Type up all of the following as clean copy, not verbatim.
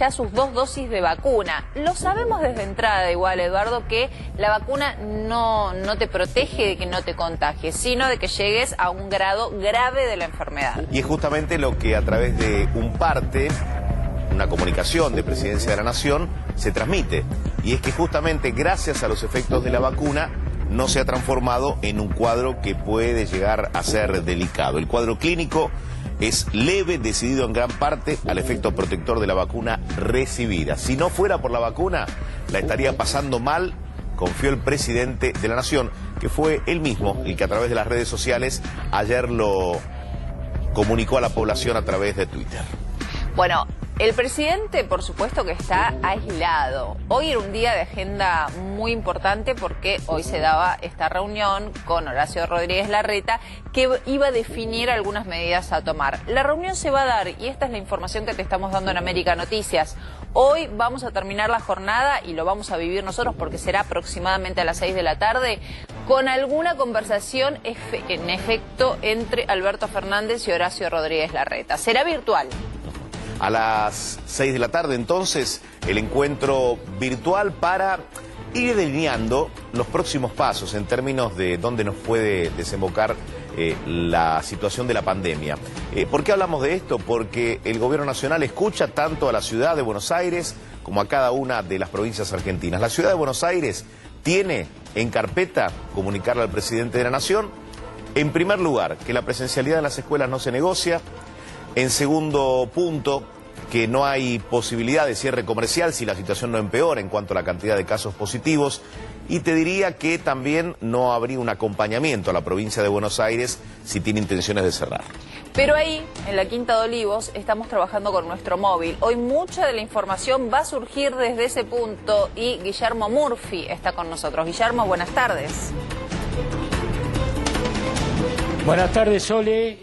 ya sus 2 dosis de vacuna. Lo sabemos desde entrada igual, Eduardo, que la vacuna no te protege de que no te contagies, sino de que llegues a un grado grave de la enfermedad. Y es justamente lo que a través de un parte, una comunicación de Presidencia de la Nación, se transmite. Y es que justamente gracias a los efectos de la vacuna no se ha transformado en un cuadro que puede llegar a ser delicado. El cuadro clínico es leve, decidido en gran parte al efecto protector de la vacuna recibida. Si no fuera por la vacuna, la estaría pasando mal, confió el presidente de la Nación, que fue él mismo el que a través de las redes sociales ayer lo comunicó a la población a través de Twitter. Bueno, el presidente, por supuesto que está aislado. Hoy era un día de agenda muy importante porque hoy se daba esta reunión con Horacio Rodríguez Larreta que iba a definir algunas medidas a tomar. La reunión se va a dar, y esta es la información que te estamos dando en América Noticias. Hoy vamos a terminar la jornada y lo vamos a vivir nosotros porque será aproximadamente a las 6 de la tarde con alguna conversación en efecto entre Alberto Fernández y Horacio Rodríguez Larreta. Será virtual. A las 6 de la tarde, entonces, el encuentro virtual para ir delineando los próximos pasos en términos de dónde nos puede desembocar la situación de la pandemia. ¿Por qué hablamos de esto? Porque el Gobierno Nacional escucha tanto a la ciudad de Buenos Aires como a cada una de las provincias argentinas. La ciudad de Buenos Aires tiene en carpeta comunicarle al presidente de la Nación, en primer lugar, que la presencialidad en las escuelas no se negocia. En segundo punto, que no hay posibilidad de cierre comercial si la situación no empeora en cuanto a la cantidad de casos positivos. Y te diría que también no habría un acompañamiento a la provincia de Buenos Aires si tiene intenciones de cerrar. Pero ahí, en la Quinta de Olivos, estamos trabajando con nuestro móvil. Hoy mucha de la información va a surgir desde ese punto y Guillermo Murphy está con nosotros. Guillermo, buenas tardes. Buenas tardes, Sole,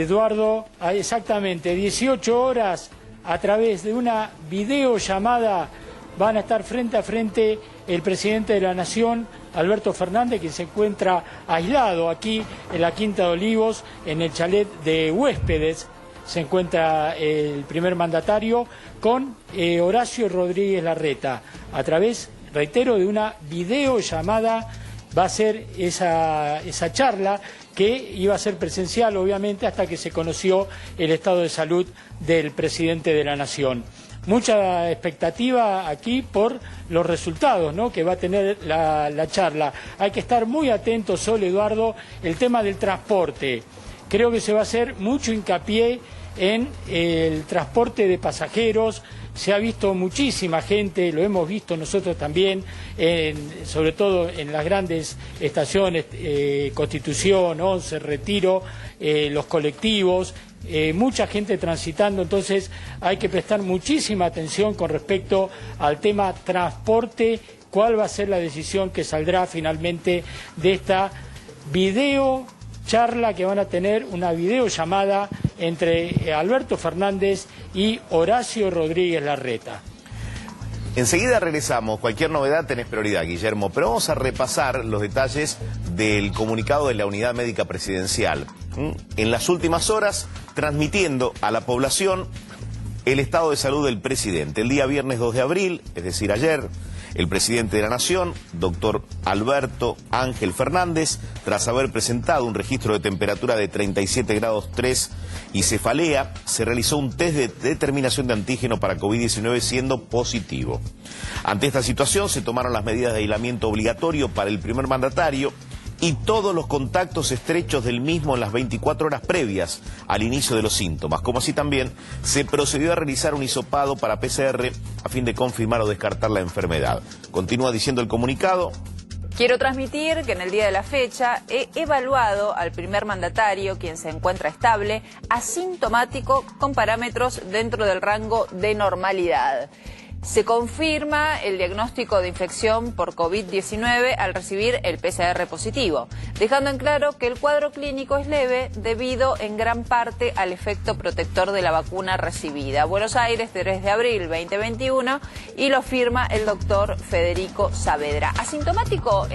Eduardo. Hay exactamente 18 horas a través de una videollamada van a estar frente a frente el presidente de la Nación, Alberto Fernández, que se encuentra aislado aquí en la Quinta de Olivos, en el chalet de huéspedes. Se encuentra el primer mandatario con Horacio Rodríguez Larreta. A través, reitero, de una videollamada va a ser esa charla que iba a ser presencial, obviamente, hasta que se conoció el estado de salud del presidente de la Nación. Mucha expectativa aquí por los resultados, ¿no?, que va a tener la charla. Hay que estar muy atentos, Sol, Eduardo, el tema del transporte. Creo que se va a hacer mucho hincapié en el transporte de pasajeros. Se ha visto muchísima gente, lo hemos visto nosotros también, sobre todo en las grandes estaciones, Constitución, 11, Retiro, los colectivos, mucha gente transitando. Entonces hay que prestar muchísima atención con respecto al tema transporte, cuál va a ser la decisión que saldrá finalmente de esta charla que van a tener, una videollamada entre Alberto Fernández y Horacio Rodríguez Larreta. Enseguida regresamos. Cualquier novedad tenés prioridad, Guillermo, pero vamos a repasar los detalles del comunicado de la Unidad Médica Presidencial. En las últimas horas, transmitiendo a la población el estado de salud del presidente. El día viernes 2 de abril, es decir, ayer, el presidente de la Nación, doctor Alberto Ángel Fernández, tras haber presentado un registro de temperatura de 37 grados 3 y cefalea, se realizó un test de determinación de antígeno para COVID-19 siendo positivo. Ante esta situación se tomaron las medidas de aislamiento obligatorio para el primer mandatario y todos los contactos estrechos del mismo en las 24 horas previas al inicio de los síntomas, como así también se procedió a realizar un hisopado para PCR a fin de confirmar o descartar la enfermedad. Continúa diciendo el comunicado. Quiero transmitir que en el día de la fecha he evaluado al primer mandatario, quien se encuentra estable, asintomático, con parámetros dentro del rango de normalidad. Se confirma el diagnóstico de infección por COVID-19 al recibir el PCR positivo, dejando en claro que el cuadro clínico es leve debido en gran parte al efecto protector de la vacuna recibida. Buenos Aires, 3 de abril 2021, y lo firma el doctor Federico Saavedra. Asintomático,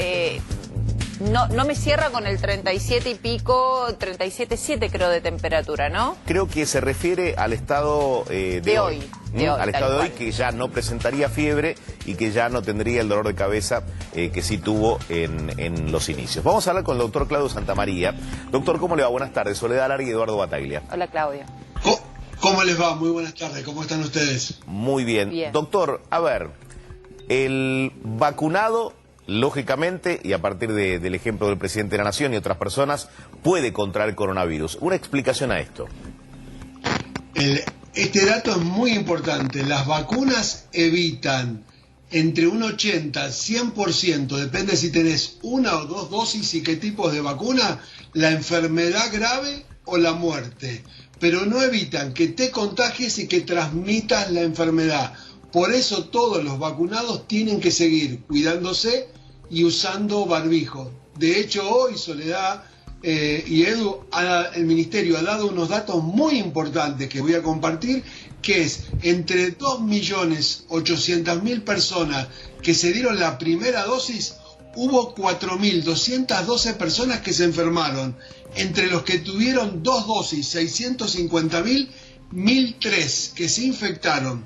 no me cierra con el 37 y pico, 37,7 creo de temperatura, ¿no? Creo que se refiere al estado de hoy. Al estado de hoy, que ya no presentaría fiebre y que ya no tendría el dolor de cabeza que sí tuvo en los inicios. Vamos a hablar con el doctor Claudio Santamaría. Doctor, ¿cómo le va? Buenas tardes. Soledad Larga y Eduardo Bataglia. Hola, Claudio. ¿Cómo les va? Muy buenas tardes. ¿Cómo están ustedes? Muy bien. Doctor, a ver, el vacunado, lógicamente, y a partir del ejemplo del presidente de la Nación y otras personas, puede contraer coronavirus. Una explicación a esto. Este dato es muy importante. Las vacunas evitan entre un 80 al 100%, depende si tenés una o dos dosis y qué tipos de vacuna, la enfermedad grave o la muerte. Pero no evitan que te contagies y que transmitas la enfermedad. Por eso todos los vacunados tienen que seguir cuidándose y usando barbijo. De hecho, hoy Soledad y Edu, el Ministerio ha dado unos datos muy importantes que voy a compartir, que es entre 2.800.000 personas que se dieron la primera dosis, hubo 4.212 personas que se enfermaron. Entre los que tuvieron dos dosis, 650.000, 1.003 que se infectaron.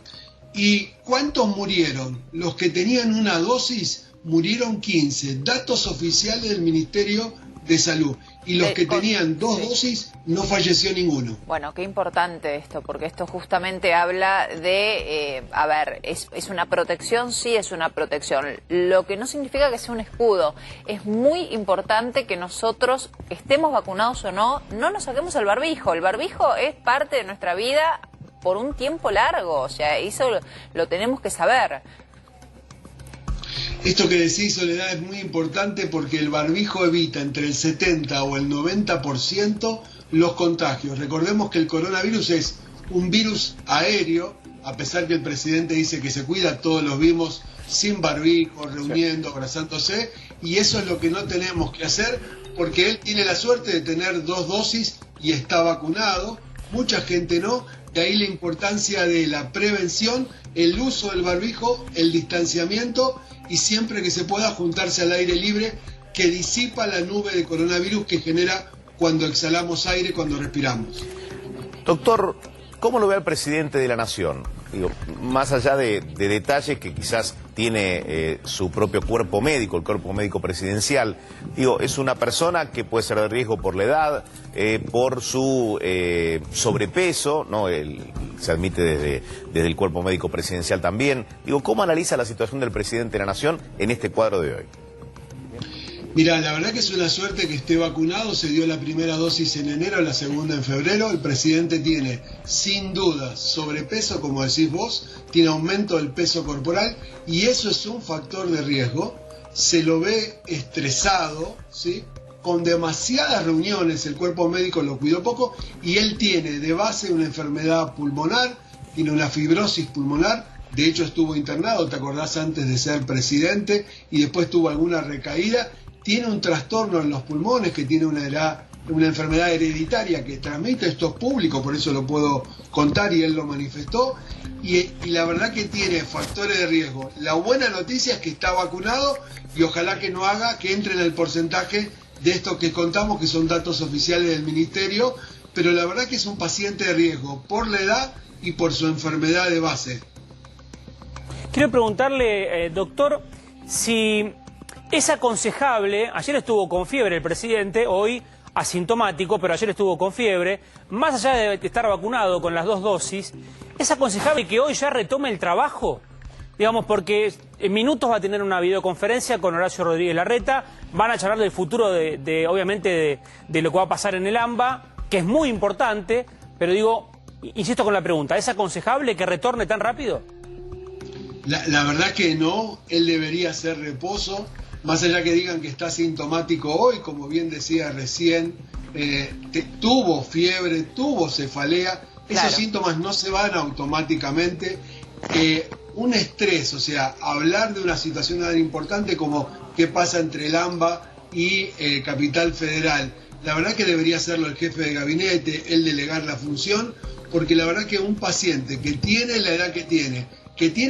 ¿Y cuántos murieron? Los que tenían una dosis murieron 15. Datos oficiales del Ministerio de Salud. Y los que tenían dos dosis, no falleció ninguno. Bueno, qué importante esto, porque esto justamente habla de, a ver, es una protección, sí es una protección, lo que no significa que sea un escudo. Es muy importante que nosotros, estemos vacunados o no, no nos saquemos el barbijo. El barbijo es parte de nuestra vida por un tiempo largo, o sea, eso lo tenemos que saber. Esto que decís, Soledad, es muy importante porque el barbijo evita entre el 70 o el 90% los contagios. Recordemos que el coronavirus es un virus aéreo, a pesar que el presidente dice que se cuida, todos los vimos sin barbijo, reuniendo, abrazándose, y eso es lo que no tenemos que hacer porque él tiene la suerte de tener dos dosis y está vacunado, mucha gente no. De ahí la importancia de la prevención, el uso del barbijo, el distanciamiento y siempre que se pueda juntarse al aire libre, que disipa la nube de coronavirus que genera cuando exhalamos aire, cuando respiramos. Doctor, ¿cómo lo ve el presidente de la Nación? Digo, más allá de detalles que quizás tiene su propio cuerpo médico, el cuerpo médico presidencial, digo, es una persona que puede ser de riesgo por la edad, por su sobrepeso, ¿no? Se admite desde el cuerpo médico presidencial también. Digo, ¿cómo analiza la situación del presidente de la Nación en este cuadro de hoy? Mira, la verdad que es una suerte que esté vacunado, se dio la primera dosis en enero, la segunda en febrero, el presidente tiene sin duda sobrepeso, como decís vos, tiene aumento del peso corporal y eso es un factor de riesgo, se lo ve estresado, ¿sí? Con demasiadas reuniones, el cuerpo médico lo cuidó poco y él tiene de base una enfermedad pulmonar, tiene una fibrosis pulmonar, de hecho estuvo internado, te acordás, antes de ser presidente y después tuvo alguna recaída. Tiene un trastorno en los pulmones, que tiene una enfermedad hereditaria que transmite, esto es público, por eso lo puedo contar y él lo manifestó, y la verdad que tiene factores de riesgo. La buena noticia es que está vacunado y ojalá que no haga que entre en el porcentaje de esto que contamos, que son datos oficiales del Ministerio, pero la verdad que es un paciente de riesgo por la edad y por su enfermedad de base. Quiero preguntarle, doctor, si es aconsejable, ayer estuvo con fiebre el presidente, hoy asintomático, pero ayer estuvo con fiebre, más allá de estar vacunado con las dos dosis, ¿es aconsejable que hoy ya retome el trabajo? Digamos, porque en minutos va a tener una videoconferencia con Horacio Rodríguez Larreta, van a charlar del futuro obviamente de lo que va a pasar en el AMBA, que es muy importante, pero digo, insisto con la pregunta, ¿es aconsejable que retorne tan rápido? La verdad que no, él debería hacer reposo. Más allá que digan que está sintomático hoy, como bien decía recién, tuvo fiebre, tuvo cefalea, esos síntomas no se van automáticamente. Un estrés, o sea, hablar de una situación tan importante como qué pasa entre el AMBA y Capital Federal, la verdad que debería hacerlo el jefe de gabinete, él delegar la función, porque la verdad que un paciente que tiene la edad que tiene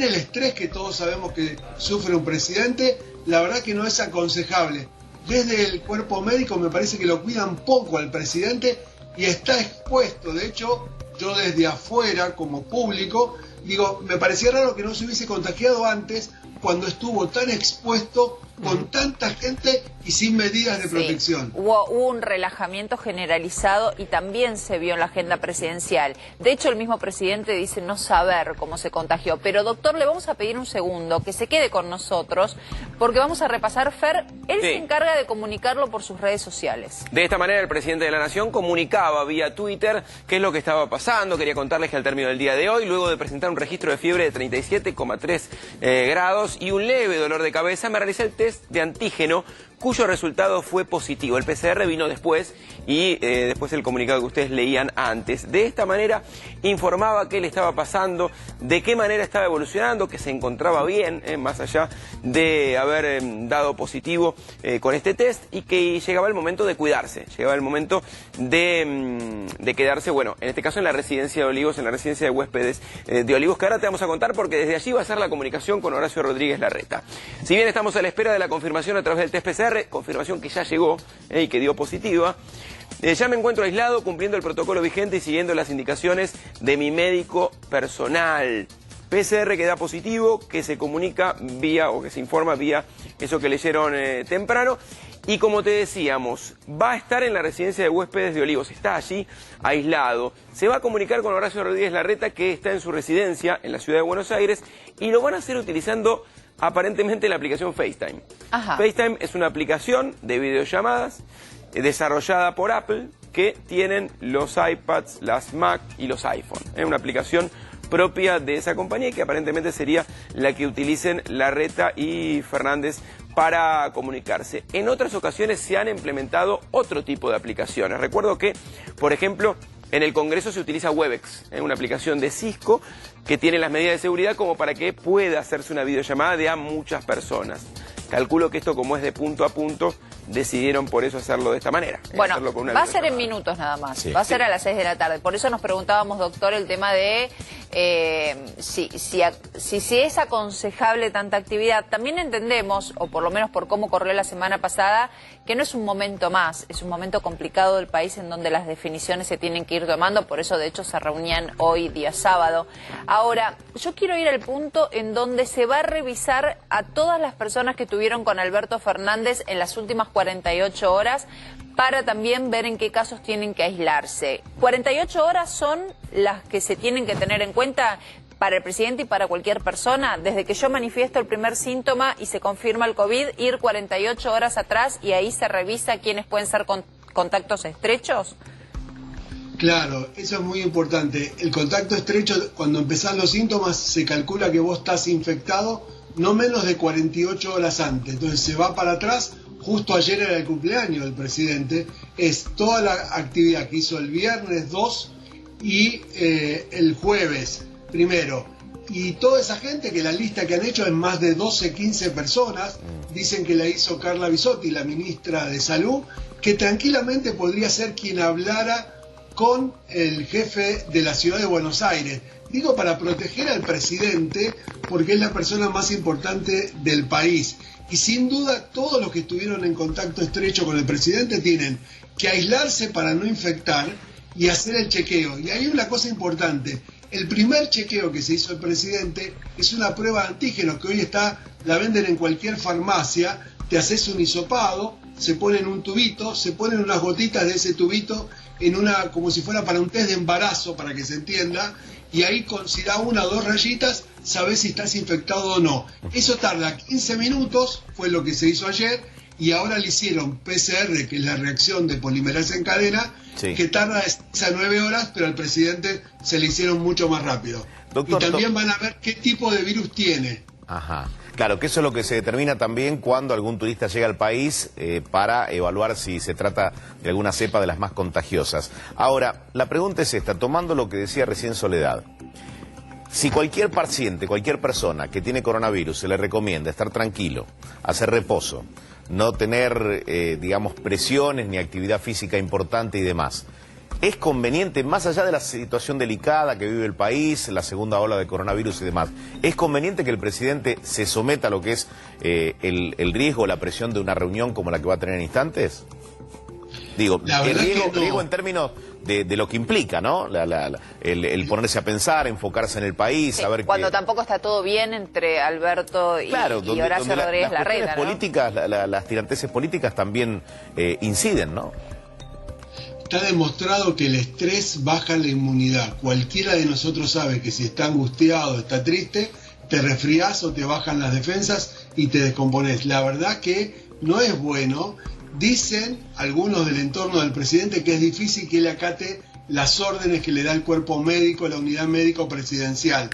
el estrés que todos sabemos que sufre un presidente, la verdad que no es aconsejable desde el cuerpo médico me parece que lo cuidan poco al presidente y está expuesto. De hecho, yo desde afuera, como público, digo, me parecía raro que no se hubiese contagiado antes cuando estuvo tan expuesto con tanta gente y sin medidas de protección. Hubo un relajamiento generalizado y también se vio en la agenda presidencial. De hecho, el mismo presidente dice no saber cómo se contagió. Pero, doctor, le vamos a pedir un segundo que se quede con nosotros porque vamos a repasar, Fer, él se encarga de comunicarlo por sus redes sociales. De esta manera, el presidente de la Nación comunicaba vía Twitter qué es lo que estaba pasando. Quería contarles que al término del día de hoy, luego de presentar un registro de fiebre de 37,3 grados y un leve dolor de cabeza, me realicé el test de antígeno cuyo resultado fue positivo. El PCR vino después y después el comunicado que ustedes leían antes. De esta manera informaba qué le estaba pasando, de qué manera estaba evolucionando, que se encontraba bien, más allá de haber dado positivo con este test y que llegaba el momento de cuidarse, llegaba el momento de quedarse, bueno, en este caso en la residencia de Olivos, en la residencia de huéspedes de Olivos, que ahora te vamos a contar porque desde allí va a ser la comunicación con Horacio Rodríguez Larreta. Si bien estamos a la espera de la confirmación a través del test PCR, confirmación que ya llegó y que dio positiva, ya me encuentro aislado cumpliendo el protocolo vigente y siguiendo las indicaciones de mi médico personal. PCR que da positivo, que se comunica vía o que se informa vía eso que leyeron temprano. Y como te decíamos, va a estar en la residencia de huéspedes de Olivos, está allí aislado. Se va a comunicar con Horacio Rodríguez Larreta, que está en su residencia en la ciudad de Buenos Aires, y lo van a hacer utilizando aparentemente la aplicación FaceTime. Ajá. FaceTime es una aplicación de videollamadas desarrollada por Apple que tienen los iPads, las Mac y los iPhone. Es una aplicación propia de esa compañía y que aparentemente sería la que utilicen Larreta y Fernández para comunicarse. En otras ocasiones se han implementado otro tipo de aplicaciones. Recuerdo que, por ejemplo, en el Congreso se utiliza Webex, una aplicación de Cisco que tiene las medidas de seguridad como para que pueda hacerse una videollamada de a muchas personas. Calculo que esto, como es de punto a punto, decidieron por eso hacerlo de esta manera. Bueno, va a ser en minutos nada más, va a ser a las 6 de la tarde. Por eso nos preguntábamos, doctor, el tema de si es aconsejable tanta actividad. También entendemos, o por lo menos por cómo corrió la semana pasada, que no es un momento más, es un momento complicado del país en donde las definiciones se tienen que ir tomando, por eso de hecho se reunían hoy, día sábado. Ahora, yo quiero ir al punto en donde se va a revisar a todas las personas que estuvieron con Alberto Fernández en las últimas 48 horas para también ver en qué casos tienen que aislarse. 48 horas son las que se tienen que tener en cuenta para el presidente y para cualquier persona. Desde que yo manifiesto el primer síntoma y se confirma el COVID, ir 48 horas atrás y ahí se revisa quiénes pueden ser contactos estrechos. Claro, eso es muy importante. El contacto estrecho, cuando empezán los síntomas, se calcula que vos estás infectado no menos de 48 horas antes. Entonces se va para atrás. Justo ayer era el cumpleaños del presidente. Es toda la actividad que hizo el viernes 2 y el jueves 1. Y toda esa gente, que la lista que han hecho es más de 12, 15 personas, dicen que la hizo Carla Bisotti, la ministra de Salud, que tranquilamente podría ser quien hablara con el jefe de la ciudad de Buenos Aires. Digo, para proteger al presidente, porque es la persona más importante del país. Y sin duda, todos los que estuvieron en contacto estrecho con el presidente tienen que aislarse para no infectar y hacer el chequeo. Y hay una cosa importante. El primer chequeo que se hizo el presidente es una prueba de antígenos que hoy la venden en cualquier farmacia. Te haces un hisopado, se pone en un tubito, se ponen unas gotitas de ese tubito como si fuera para un test de embarazo, para que se entienda, y ahí si da 1 o 2 rayitas, sabes si estás infectado o no. Eso tarda 15 minutos, fue lo que se hizo ayer, y ahora le hicieron PCR, que es la reacción de polimerasa en cadena, que tarda de 6 a 9 horas, pero al presidente se le hicieron mucho más rápido. Doctor, y también van a ver qué tipo de virus tiene. Ajá. Claro, que eso es lo que se determina también cuando algún turista llega al país para evaluar si se trata de alguna cepa de las más contagiosas. Ahora, la pregunta es esta, tomando lo que decía recién Soledad. Si cualquier paciente, cualquier persona que tiene coronavirus se le recomienda estar tranquilo, hacer reposo, no tener, digamos, presiones ni actividad física importante y demás, ¿Es conveniente, más allá de la situación delicada que vive el país, la segunda ola de coronavirus y demás, es conveniente que el presidente se someta a lo que es el riesgo, la presión de una reunión como la que va a tener en instantes? Digo, el riesgo en términos de lo que implica, ¿no? El ponerse a pensar, enfocarse en el país, saber que... Cuando tampoco está todo bien entre Alberto y Horacio Rodríguez Larreta, ¿no? Políticas, las tiranteses políticas también inciden, ¿no? Está demostrado que el estrés baja la inmunidad. Cualquiera de nosotros sabe que si está angustiado, está triste, te resfriás o te bajan las defensas y te descompones. La verdad que no es bueno. Dicen algunos del entorno del presidente que es difícil que él acate las órdenes que le da el cuerpo médico, la unidad médico presidencial.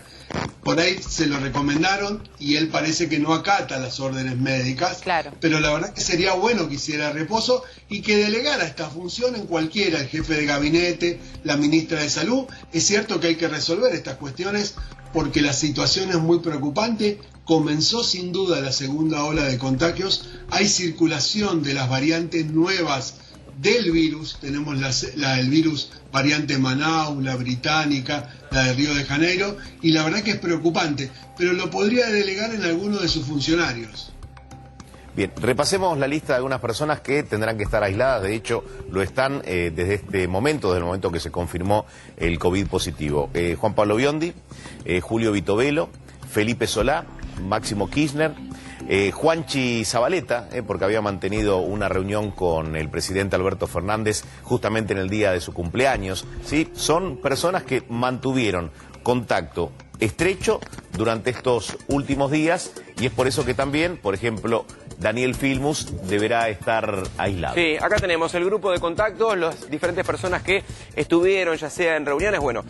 Por ahí se lo recomendaron y él parece que no acata las órdenes médicas, claro. Pero la verdad que sería bueno que hiciera reposo y que delegara esta función en cualquiera, el jefe de gabinete, la ministra de Salud. Es cierto que hay que resolver estas cuestiones porque la situación es muy preocupante. Comenzó sin duda la segunda ola de contagios, hay circulación de las variantes nuevas del virus, tenemos el virus variante Manaus, la británica, la de Río de Janeiro, y la verdad que es preocupante, pero lo podría delegar en alguno de sus funcionarios. Bien, repasemos la lista de algunas personas que tendrán que estar aisladas, de hecho lo están desde este momento, desde el momento que se confirmó el COVID positivo. Juan Pablo Biondi, Julio Vitovelo, Felipe Solá, Máximo Kirchner, Juanchi Zabaleta, porque había mantenido una reunión con el presidente Alberto Fernández justamente en el día de su cumpleaños, ¿sí? Son personas que mantuvieron contacto estrecho durante estos últimos días y es por eso que también, por ejemplo, Daniel Filmus deberá estar aislado. Sí, acá tenemos el grupo de contactos, las diferentes personas que estuvieron, ya sea en reuniones, bueno,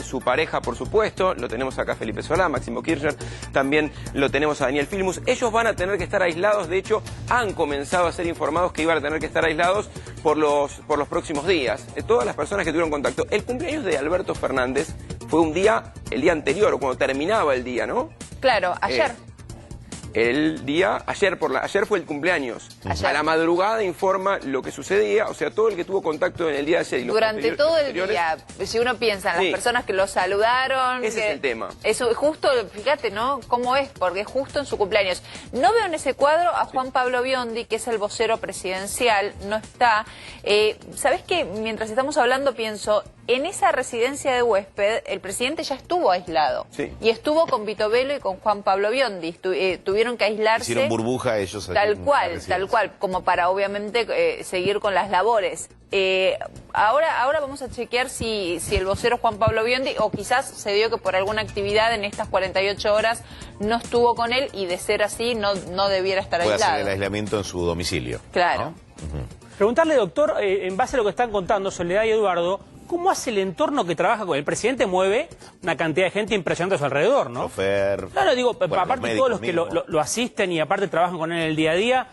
su pareja, por supuesto, lo tenemos acá Felipe Solá, Máximo Kirchner, también lo tenemos a Daniel Filmus. Ellos van a tener que estar aislados, de hecho, han comenzado a ser informados que iban a tener que estar aislados por los próximos días. Todas las personas que tuvieron contacto. El cumpleaños de Alberto Fernández fue el día anterior, o cuando terminaba el día, ¿no? Claro, ayer. Ayer fue el cumpleaños. Ayer. A la madrugada informa lo que sucedía, o sea, todo el que tuvo contacto en el día de ayer y los durante todo el día, si uno piensa en las personas que lo saludaron... Ese es el tema. Eso, justo, fíjate, ¿no? Cómo es, porque es justo en su cumpleaños. No veo en ese cuadro a Juan Pablo Biondi, que es el vocero presidencial, no está. ¿Sabés qué? Mientras estamos hablando pienso... En esa residencia de huésped, el presidente ya estuvo aislado. Sí. Y estuvo con Vitovelo y con Juan Pablo Biondi. Tuvieron que aislarse. Hicieron burbuja ellos. Tal cual, como para obviamente seguir con las labores. Ahora vamos a chequear si el vocero Juan Pablo Biondi, o quizás se dio que por alguna actividad en estas 48 horas no estuvo con él y de ser así no debiera estar aislado. Puede hacer el aislamiento en su domicilio. Claro. ¿No? Preguntarle, doctor, en base a lo que están contando Soledad y Eduardo, ¿cómo hace el entorno que trabaja con él? El presidente mueve una cantidad de gente impresionante a su alrededor, ¿no? Chofer, claro, digo, bueno, aparte de todos los que lo asisten y aparte trabajan con él en el día a día,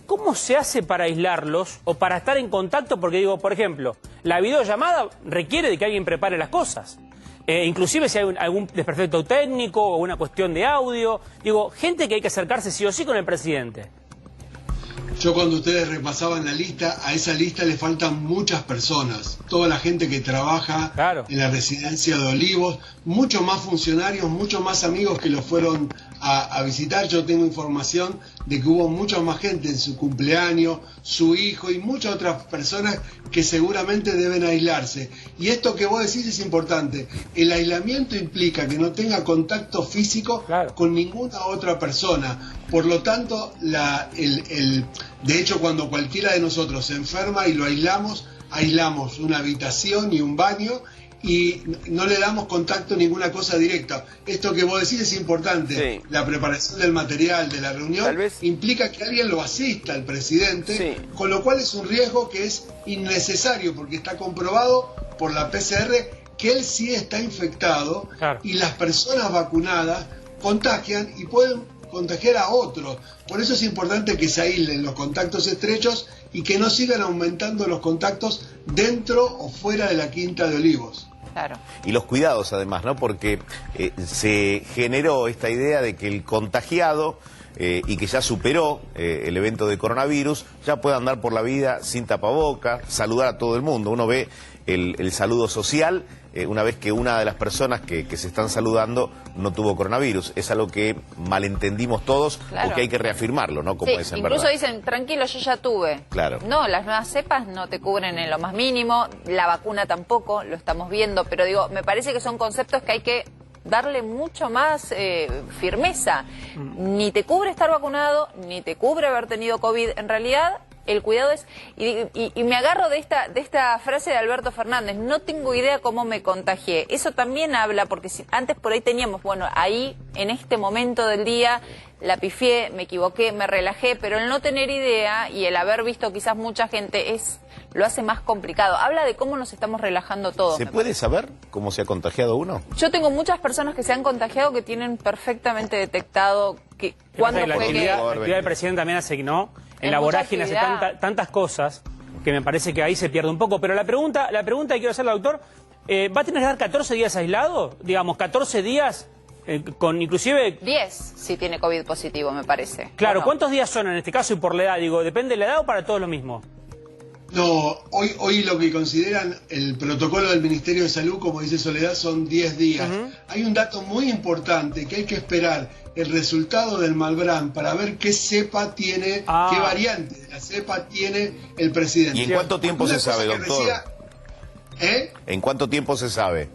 ¿cómo se hace para aislarlos o para estar en contacto? Porque digo, por ejemplo, la videollamada requiere de que alguien prepare las cosas. Inclusive si hay algún desperfecto técnico o una cuestión de audio. Digo, gente que hay que acercarse sí o sí con el presidente. Yo cuando ustedes repasaban la lista, a esa lista le faltan muchas personas. Toda la gente que trabaja en la residencia de Olivos, muchos más funcionarios, muchos más amigos que lo fueron a visitar. Yo tengo información de que hubo mucha más gente en su cumpleaños, su hijo y muchas otras personas que seguramente deben aislarse. Y esto que vos decís es importante. El aislamiento implica que no tenga contacto físico con ninguna otra persona. Por lo tanto, de hecho, cuando cualquiera de nosotros se enferma y lo aislamos una habitación y un baño y no le damos contacto a ninguna cosa directa. Esto que vos decís es importante. Sí. La preparación del material de la reunión implica que alguien lo asista al presidente, con lo cual es un riesgo que es innecesario porque está comprobado por la PCR que él sí está infectado y las personas vacunadas contagian y pueden contagiar a otros. Por eso es importante que se aíslen los contactos estrechos y que no sigan aumentando los contactos dentro o fuera de la Quinta de Olivos. Claro. Y los cuidados además, ¿no? Porque se generó esta idea de que el contagiado y que ya superó el evento de coronavirus, ya puede andar por la vida sin tapabocas, saludar a todo el mundo. Uno ve el saludo social, una vez que una de las personas que se están saludando no tuvo coronavirus. Es algo que malentendimos todos, claro, porque hay que reafirmarlo, ¿no? Como sí, es en incluso verdad. dicen, tranquilo, yo ya tuve. Claro. No, las nuevas cepas no te cubren en lo más mínimo, la vacuna tampoco, lo estamos viendo, pero digo, me parece que son conceptos que hay que darle mucho más firmeza. Ni te cubre estar vacunado, ni te cubre haber tenido COVID. En realidad, el cuidado es... Y me agarro de esta frase de Alberto Fernández, no tengo idea cómo me contagié. Eso también habla, porque antes por ahí teníamos, bueno, ahí, en este momento del día, la pifié, me equivoqué, me relajé, pero el no tener idea y el haber visto quizás mucha gente lo hace más complicado. Habla de cómo nos estamos relajando todos. ¿Se puede saber cómo se ha contagiado uno? Yo tengo muchas personas que se han contagiado que tienen perfectamente detectado cuándo la fue actividad del presidente también hace que no. En la vorágine hace tantas cosas que me parece que ahí se pierde un poco. Pero la pregunta que quiero hacerle al doctor, ¿va a tener que dar 14 días aislado? Digamos, 14 días con inclusive... 10 si tiene COVID positivo, me parece. Claro, ¿no? ¿Cuántos días son en este caso y por la edad? Digo, ¿depende de la edad o para todos lo mismo? No, hoy lo que consideran el protocolo del Ministerio de Salud, como dice Soledad, son 10 días. Hay un dato muy importante que hay que esperar el resultado del Malbrán para ver qué cepa tiene, qué variante de la cepa tiene el presidente. ¿Y en cuánto tiempo se sabe, doctor? ¿En cuánto tiempo se sabe?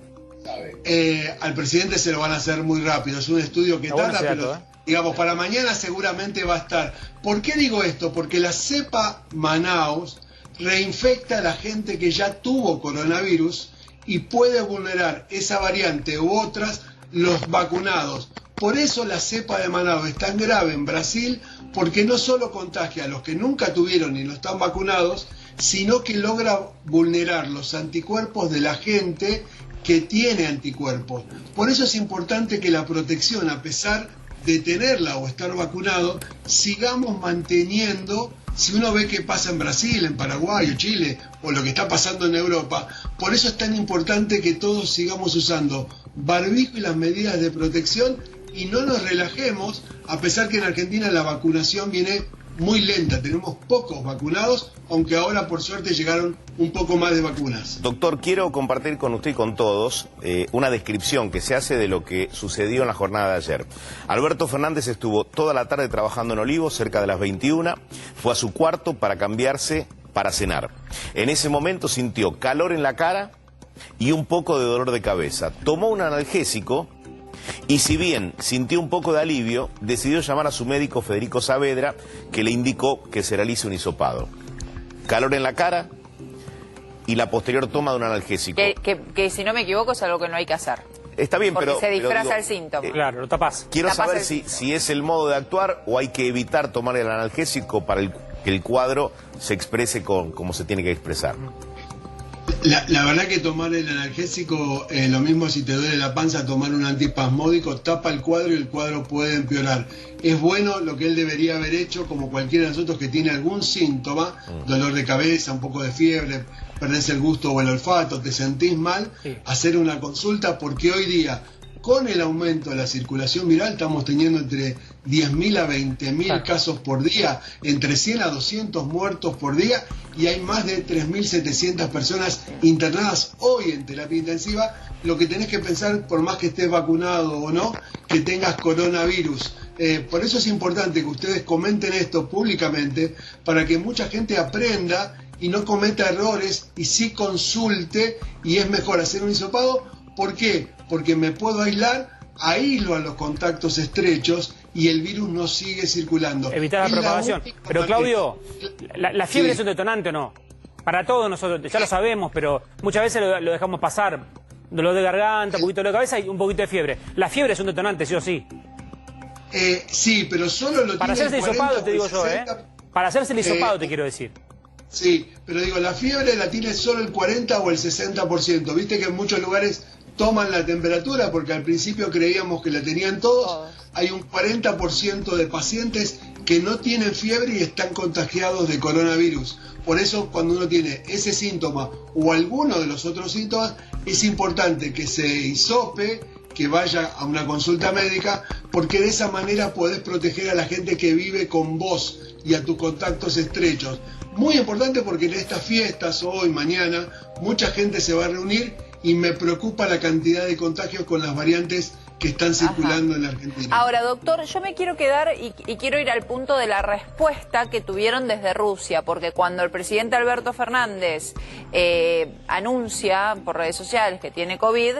Al presidente se lo van a hacer muy rápido, es un estudio que tarda, pero digamos, para mañana seguramente va a estar. ¿Por qué digo esto? Porque la cepa Manaus reinfecta a la gente que ya tuvo coronavirus y puede vulnerar esa variante u otras los vacunados. Por eso la cepa de Manaus es tan grave en Brasil, porque no solo contagia a los que nunca tuvieron ni no están vacunados, sino que logra vulnerar los anticuerpos de la gente que tiene anticuerpos. Por eso es importante que la protección, a pesar de tenerla o estar vacunado, sigamos manteniendo. Si uno ve qué pasa en Brasil, en Paraguay o Chile, o lo que está pasando en Europa, por eso es tan importante que todos sigamos usando barbijo y las medidas de protección y no nos relajemos, a pesar que en Argentina la vacunación viene muy lenta, tenemos pocos vacunados, aunque ahora por suerte llegaron un poco más de vacunas. Doctor, quiero compartir con usted y con todos una descripción que se hace de lo que sucedió en la jornada de ayer. Alberto Fernández estuvo toda la tarde trabajando en Olivos, cerca de las 21, fue a su cuarto para cambiarse para cenar. En ese momento sintió calor en la cara y un poco de dolor de cabeza. Tomó un analgésico y si bien sintió un poco de alivio, decidió llamar a su médico Federico Saavedra, que le indicó que se realice un hisopado. Calor en la cara y la posterior toma de un analgésico. Que si no me equivoco es algo que no hay que hacer. Está bien, porque pero... se disfraza el síntoma. Claro, lo tapas. Quiero saber si es el modo de actuar o hay que evitar tomar el analgésico para que el cuadro se exprese como se tiene que expresar. La verdad que tomar el analgésico, lo mismo si te duele la panza, tomar un antispasmódico, tapa el cuadro y el cuadro puede empeorar. Es bueno lo que él debería haber hecho, como cualquiera de nosotros que tiene algún síntoma, dolor de cabeza, un poco de fiebre, perdés el gusto o el olfato, te sentís mal, hacer una consulta, porque hoy día, con el aumento de la circulación viral, estamos teniendo entre 10.000 a 20.000 casos por día, entre 100 a 200 muertos por día, y hay más de 3.700 personas internadas hoy en terapia intensiva. Lo que tenés que pensar, por más que estés vacunado o no, que tengas coronavirus. Por eso es importante que ustedes comenten esto públicamente, para que mucha gente aprenda y no cometa errores y sí consulte, y es mejor hacer un hisopado. ¿Por qué? Porque me puedo aíslar, aíslo a los contactos estrechos y el virus no sigue circulando. Evitar la propagación. Pero Claudio, ¿la fiebre es un detonante o no? Para todos nosotros, ya lo sabemos, pero muchas veces lo dejamos pasar. Dolor de garganta, un poquito de cabeza y un poquito de fiebre. ¿La fiebre es un detonante, sí o sí? Sí, pero solo lo para tiene hacerse el hisopado, te digo yo, Para hacerse el hisopado te quiero decir. Sí, pero digo, la fiebre la tiene solo el 40 o el 60%. Viste que en muchos lugares toman la temperatura, porque al principio creíamos que la tenían todos. Hay un 40% de pacientes que no tienen fiebre y están contagiados de coronavirus. Por eso, cuando uno tiene ese síntoma o alguno de los otros síntomas, es importante que se hisope, que vaya a una consulta médica, porque de esa manera podés proteger a la gente que vive con vos y a tus contactos estrechos. Muy importante porque en estas fiestas, hoy, mañana, mucha gente se va a reunir y me preocupa la cantidad de contagios con las variantes que están circulando en la Argentina. Ahora, doctor, yo me quiero quedar y quiero ir al punto de la respuesta que tuvieron desde Rusia, porque cuando el presidente Alberto Fernández anuncia por redes sociales que tiene COVID,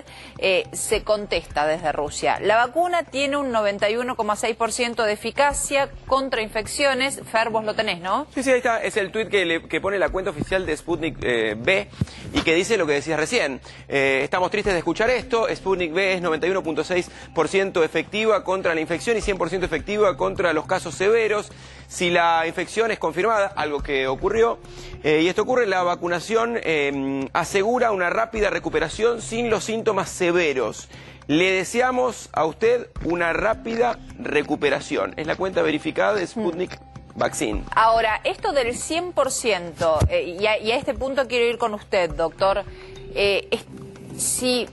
se contesta desde Rusia. La vacuna tiene un 91,6% de eficacia contra infecciones. Fer, vos lo tenés, ¿no? Sí, ahí está. Es el tuit que pone la cuenta oficial de Sputnik V y que dice lo que decías recién. Estamos tristes de escuchar esto. Sputnik V es 91,6% efectiva contra la infección y 100% efectiva contra los casos severos. Si la infección es confirmada, algo que ocurrió, y esto ocurre, la vacunación asegura una rápida recuperación sin los síntomas severos. Le deseamos a usted una rápida recuperación. Es la cuenta verificada de Sputnik Vaccine. Ahora, esto del 100%, y a este punto quiero ir con usted, doctor, si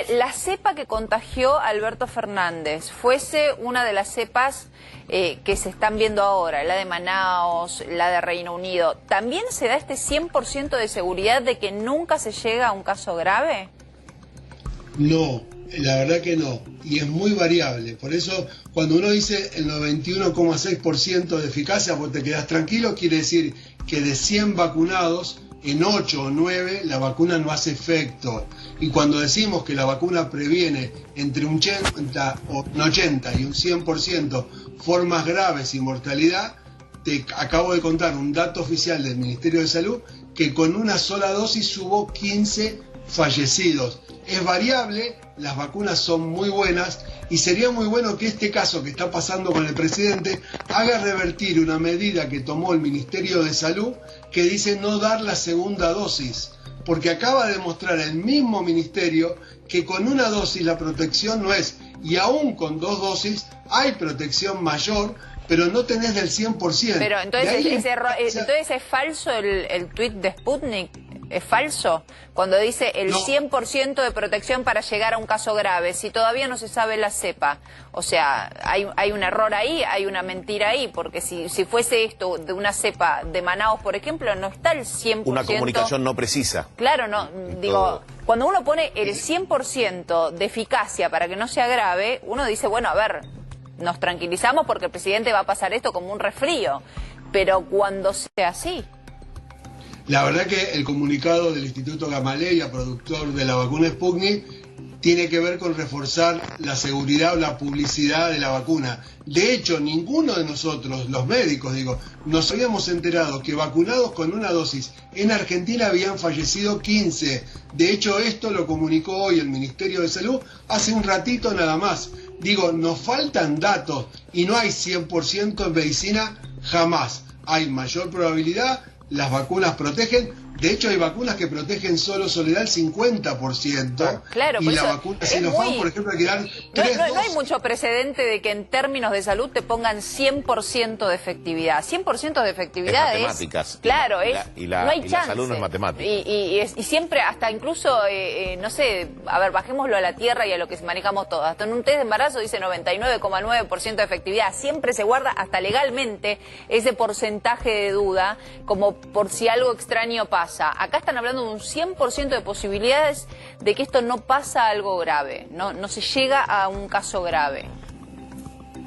la cepa que contagió a Alberto Fernández fuese una de las cepas que se están viendo ahora, la de Manaos, la de Reino Unido, ¿también se da este 100% de seguridad de que nunca se llega a un caso grave? No, la verdad que no, y es muy variable. Por eso, cuando uno dice el 91,6% de eficacia, vos te quedás tranquilo, quiere decir que de 100 vacunados, en 8 o 9 la vacuna no hace efecto. Y cuando decimos que la vacuna previene entre un 80 y un 100% formas graves y mortalidad, te acabo de contar un dato oficial del Ministerio de Salud que con una sola dosis hubo 15 fallecidos. Es variable, las vacunas son muy buenas y sería muy bueno que este caso que está pasando con el presidente haga revertir una medida que tomó el Ministerio de Salud que dice no dar la segunda dosis, porque acaba de demostrar el mismo ministerio que con una dosis la protección no es, y aún con 2 dosis hay protección mayor, pero no tenés del 100%. Pero entonces, entonces es falso el tuit de Sputnik. ¿Es falso? Cuando dice el 100% de protección para llegar a un caso grave, si todavía no se sabe la cepa. O sea, hay un error ahí, hay una mentira ahí, porque si fuese esto de una cepa de Manaos, por ejemplo, no está el 100%. Una comunicación no precisa. Claro, no, digo, cuando uno pone el 100% de eficacia para que no sea grave, uno dice, bueno, a ver, nos tranquilizamos porque el presidente va a pasar esto como un resfrío, pero cuando sea así... La verdad que el comunicado del Instituto Gamaleya, productor de la vacuna Sputnik, tiene que ver con reforzar la seguridad o la publicidad de la vacuna. De hecho, ninguno de nosotros, los médicos, nos habíamos enterado que vacunados con una dosis en Argentina habían fallecido 15. De hecho, esto lo comunicó hoy el Ministerio de Salud hace un ratito nada más. Nos faltan datos y no hay 100% en medicina jamás. Hay mayor probabilidad. Las vacunas protegen, de hecho hay vacunas que protegen solo Soledad el 50%, claro, y la vacuna Sinopharm, por ejemplo, hay que dar 3 no hay mucho precedente de que en términos de salud te pongan 100% de efectividad. 100% de efectividad es matemáticas. Claro, no hay chance. La salud no es matemática. Y siempre, hasta incluso, no sé, a ver, bajémoslo a la tierra y a lo que manejamos todos. Hasta en un test de embarazo dice 99,9% de efectividad. Siempre se guarda, hasta legalmente, ese porcentaje de duda, como por si algo extraño pasa. Acá están hablando de un 100% de posibilidades de que esto no pasa algo grave, no se llega a un caso grave.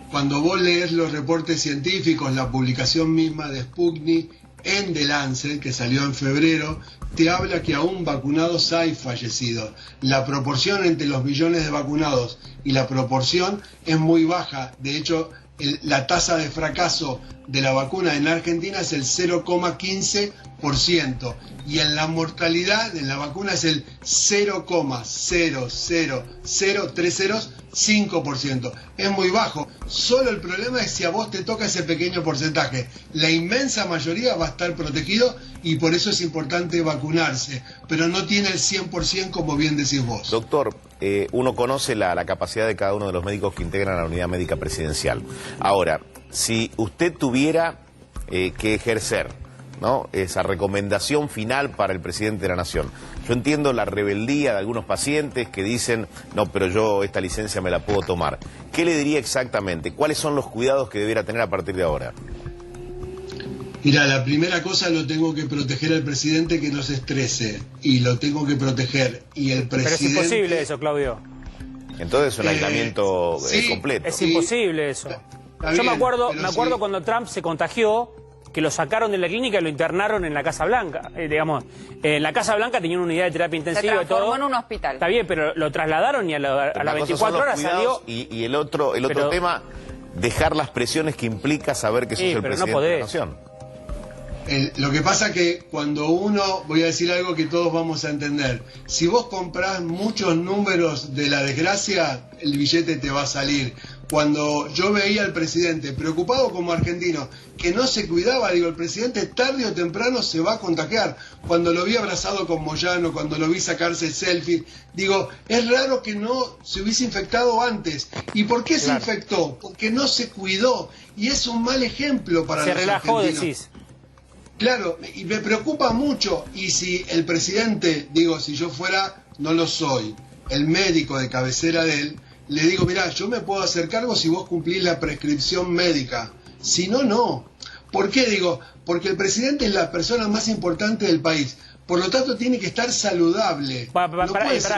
Cuando vos lees los reportes científicos, la publicación misma de Sputnik en The Lancet, que salió en febrero, te habla que aún vacunados hay fallecidos. La proporción entre los millones de vacunados y la proporción es muy baja. De hecho, la tasa de fracaso de la vacuna en Argentina es el 0,15% y en la mortalidad en la vacuna es el 0,0000305%. Es muy bajo. Solo el problema es si a vos te toca ese pequeño porcentaje. La inmensa mayoría va a estar protegido y por eso es importante vacunarse, pero no tiene el 100% como bien decís vos. Doctor, uno conoce la capacidad de cada uno de los médicos que integran la unidad médica presidencial. Ahora, si usted tuviera que ejercer ¿no? Esa recomendación final para el presidente de la Nación. Yo entiendo la rebeldía de algunos pacientes que dicen, no, pero yo esta licencia me la puedo tomar. ¿Qué le diría exactamente? ¿Cuáles son los cuidados que debiera tener a partir de ahora? Mira, la primera cosa, lo tengo que proteger al presidente, que no se estrese, y lo tengo que proteger, y el presidente... Pero es imposible eso, Claudio. Entonces es un aislamiento sí, completo. Es imposible eso. Yo me acuerdo cuando Trump se contagió, que lo sacaron de la clínica y lo internaron en la Casa Blanca. Digamos, en la Casa Blanca tenían una unidad de terapia intensiva y todo. Se transformó en un hospital. Está bien, pero lo trasladaron y a las 24 horas salió... Y el otro tema, dejar las presiones que implica saber que sos el presidente de la Nación. Lo que pasa que cuando uno, voy a decir algo que todos vamos a entender, si vos comprás muchos números de la desgracia, el billete te va a salir. Cuando yo veía al presidente preocupado como argentino, que no se cuidaba, digo, el presidente tarde o temprano se va a contagiar. Cuando lo vi abrazado con Moyano, cuando lo vi sacarse selfie, digo, es raro que no se hubiese infectado antes. ¿Y por qué se infectó? Porque no se cuidó. Y es un mal ejemplo para los argentinos. Se relajó, decís. Claro, y me preocupa mucho, y si el presidente, digo, si yo fuera, no lo soy, el médico de cabecera de él, le digo, mirá, yo me puedo hacer cargo si vos cumplís la prescripción médica, si no, no. ¿Por qué digo? Porque el presidente es la persona más importante del país, por lo tanto tiene que estar saludable. Pará,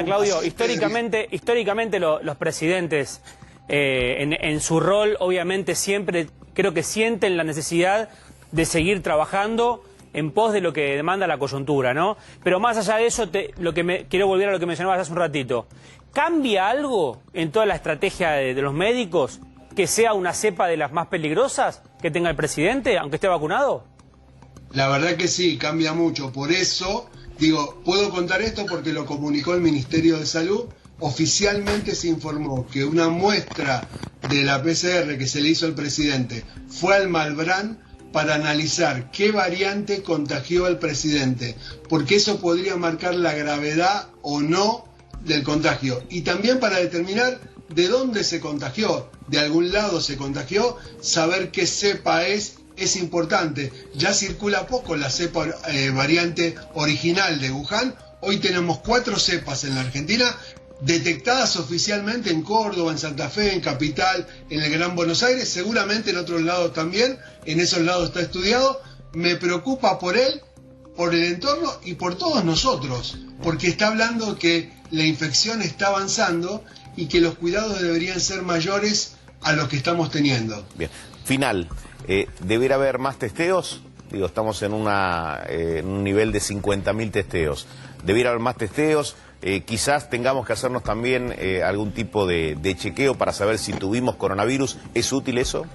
Claudio, históricamente los presidentes, en su rol, obviamente siempre creo que sienten la necesidad de seguir trabajando en pos de lo que demanda la coyuntura, ¿no? Pero más allá de eso, quiero volver a lo que mencionabas hace un ratito. ¿Cambia algo en toda la estrategia de los médicos que sea una cepa de las más peligrosas que tenga el presidente, aunque esté vacunado? La verdad que sí, cambia mucho. Por eso, digo, puedo contar esto porque lo comunicó el Ministerio de Salud. Oficialmente se informó que una muestra de la PCR que se le hizo al presidente fue al Malbrán para analizar qué variante contagió al presidente, porque eso podría marcar la gravedad o no del contagio. Y también para determinar de dónde se contagió, de algún lado se contagió, saber qué cepa es importante. Ya circula poco la cepa variante original de Wuhan. Hoy tenemos 4 cepas en la Argentina, detectadas oficialmente en Córdoba, en Santa Fe, en Capital, en el Gran Buenos Aires, seguramente en otros lados también, en esos lados está estudiado. Me preocupa por él, por el entorno y por todos nosotros, porque está hablando que la infección está avanzando y que los cuidados deberían ser mayores a los que estamos teniendo. Bien, final, ¿debería haber más testeos? Digo, estamos en un nivel de 50.000 testeos. ¿Debería haber más testeos? Quizás tengamos que hacernos también algún tipo de chequeo para saber si tuvimos coronavirus. ¿Es útil eso?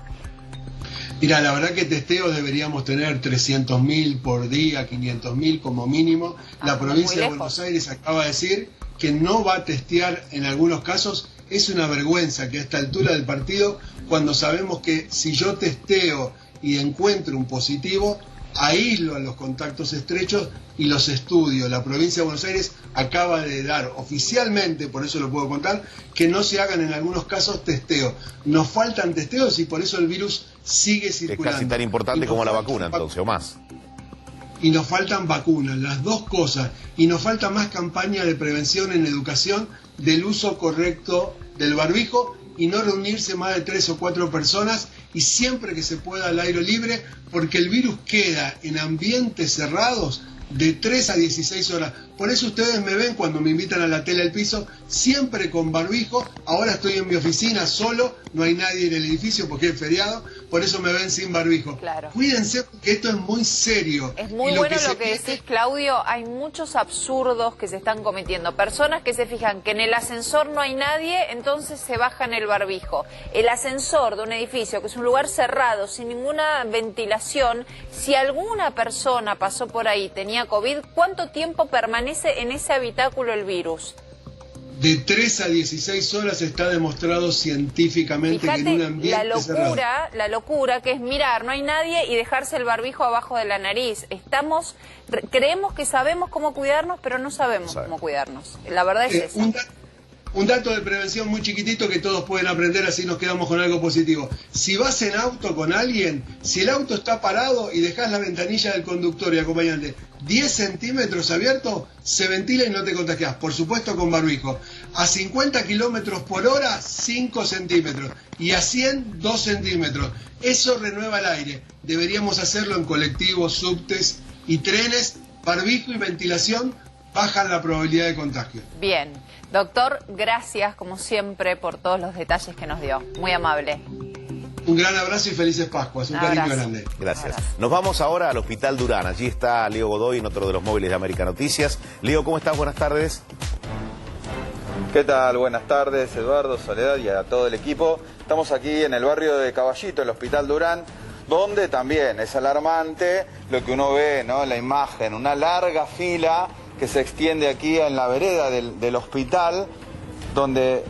Mira, la verdad que testeos deberíamos tener 300.000 por día, 500.000 como mínimo. La provincia de Buenos Aires acaba de decir que no va a testear en algunos casos. Es una vergüenza que a esta altura del partido, cuando sabemos que si yo testeo y encuentro un positivo, aíslo a los contactos estrechos y los estudio. La provincia de Buenos Aires acaba de dar oficialmente, por eso lo puedo contar, que no se hagan en algunos casos testeos. Nos faltan testeos y por eso el virus sigue circulando. Es casi tan importante como la vacuna, entonces, o más. Y nos faltan vacunas, las dos cosas. Y nos falta más campaña de prevención en educación del uso correcto del barbijo y no reunirse más de 3 o 4 personas y siempre que se pueda al aire libre, porque el virus queda en ambientes cerrados de 3 a 16 horas. Por eso ustedes me ven cuando me invitan a la tele al piso, siempre con barbijo. Ahora estoy en mi oficina solo, no hay nadie en el edificio porque es feriado, por eso me ven sin barbijo. Claro. Cuídense porque esto es muy serio. Es muy bueno lo que decís, Claudio. Hay muchos absurdos que se están cometiendo. Personas que se fijan que en el ascensor no hay nadie, entonces se bajan el barbijo. El ascensor de un edificio, que es un lugar cerrado, sin ninguna ventilación, si alguna persona pasó por ahí, tenía COVID, ¿cuánto tiempo permanece en ese habitáculo el virus? De 3 a 16 horas está demostrado científicamente. Fíjate, que en un ambiente cerrado. La locura que es mirar, no hay nadie y dejarse el barbijo abajo de la nariz. Creemos que sabemos cómo cuidarnos, pero no sabemos cómo cuidarnos. La verdad es esa. Un dato de prevención muy chiquitito que todos pueden aprender, así nos quedamos con algo positivo. Si vas en auto con alguien, si el auto está parado y dejas la ventanilla del conductor y acompañante 10 centímetros abierto, se ventila y no te contagias. Por supuesto con barbijo. A 50 kilómetros por hora, 5 centímetros. Y a 100, 2 centímetros. Eso renueva el aire. Deberíamos hacerlo en colectivos, subtes y trenes. Barbijo y ventilación bajan la probabilidad de contagio. Bien. Doctor, gracias como siempre por todos los detalles que nos dio. Muy amable. Un gran abrazo y felices Pascuas. Un cariño grande. Gracias. Nos vamos ahora al Hospital Durán. Allí está Leo Godoy en otro de los móviles de América Noticias. Leo, ¿cómo estás? Buenas tardes. ¿Qué tal? Buenas tardes, Eduardo, Soledad y a todo el equipo. Estamos aquí en el barrio de Caballito, el Hospital Durán, donde también es alarmante lo que uno ve, ¿no? En la imagen, una larga fila que se extiende aquí en la vereda del hospital, donde